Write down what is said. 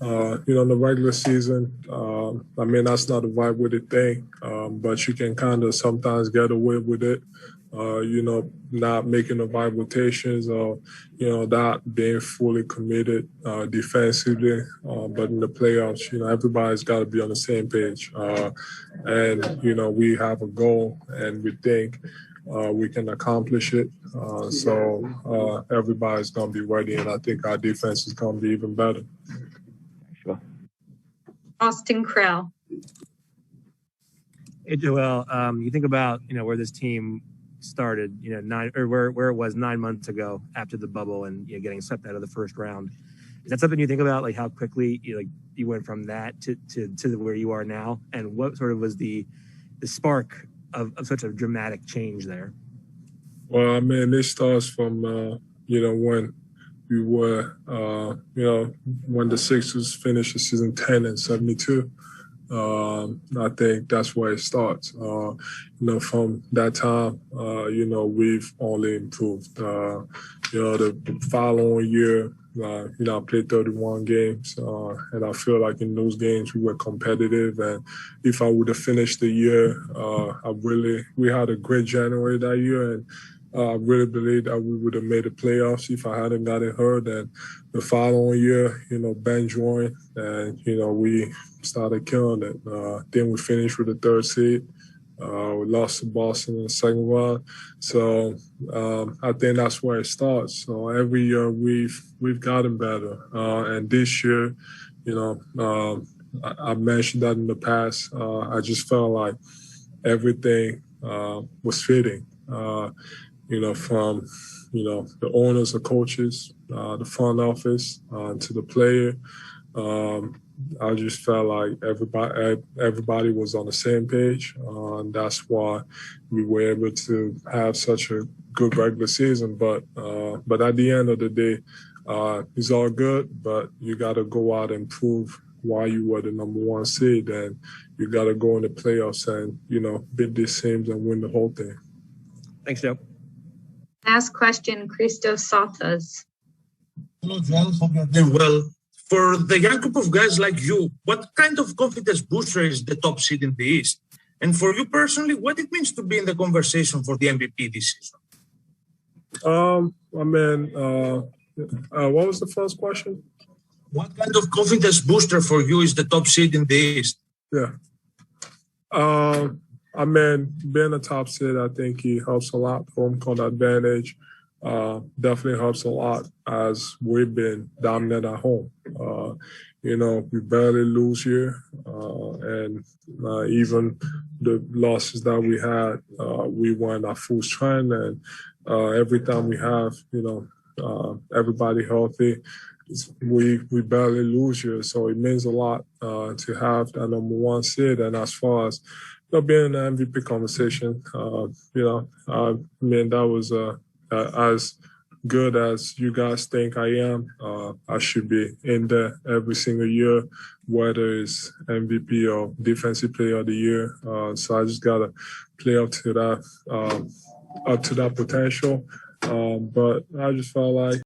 In the regular season, that's not a vibe-with-it thing, but you can kind of sometimes get away with it, not making the vibe rotations or, not being fully committed defensively. But in the playoffs, everybody's got to be on the same page. We have a goal and we think we can accomplish it. So everybody's going to be ready, and I think our defense is going to be even better. Sure. Austin Krell. Hey, Joel, you think about, where this team started, where it was 9 months ago after the bubble and getting swept out of the first round. Is that something you think about, like how quickly you went from that to where you are now? And what sort of was the spark of such a dramatic change there? Well, it starts from, when we were, when the Sixers finished the season 10 and 72. I think that's where it starts. From that time, we've only improved. The following year, I played 31 games, and I feel like in those games we were competitive. And if I would have finished the year, we had a great January that year, and I really believe that we would have made the playoffs if I hadn't gotten hurt. And the following year, Ben joined, and, we started killing it. Then we finished with the third seed. We lost to Boston in the second round. So I think that's where it starts. So every year we've gotten better. And this year, I mentioned that in the past. I just felt like everything was fitting. From the owners, the coaches, the front office, to the player. I just felt like everybody was on the same page. And that's why we were able to have such a good regular season. But at the end of the day, it's all good, but you got to go out and prove why you were the number one seed. And you got to go in the playoffs and, beat these teams and win the whole thing. Thanks, Joe. Last question, Christos Sothas. Hello, Joel. Hope you're doing well. For the young group of guys like you, what kind of confidence booster is the top seed in the East? And for you personally, what it means to be in the conversation for the MVP this season? What was the first question? What kind of confidence booster for you is the top seed in the East? Yeah. Being a top seed, I think he helps a lot. Home court advantage definitely helps a lot as we've been dominant at home. We barely lose here. And even the losses that we had, we won at full strength. And every time we have, everybody healthy, we barely lose here. So it means a lot to have that number one seed. And as far as being in the MVP conversation, that was as good as you guys think I am. I should be in there every single year, whether it's MVP or Defensive Player of the Year. So I just gotta play up to that potential. But I just felt like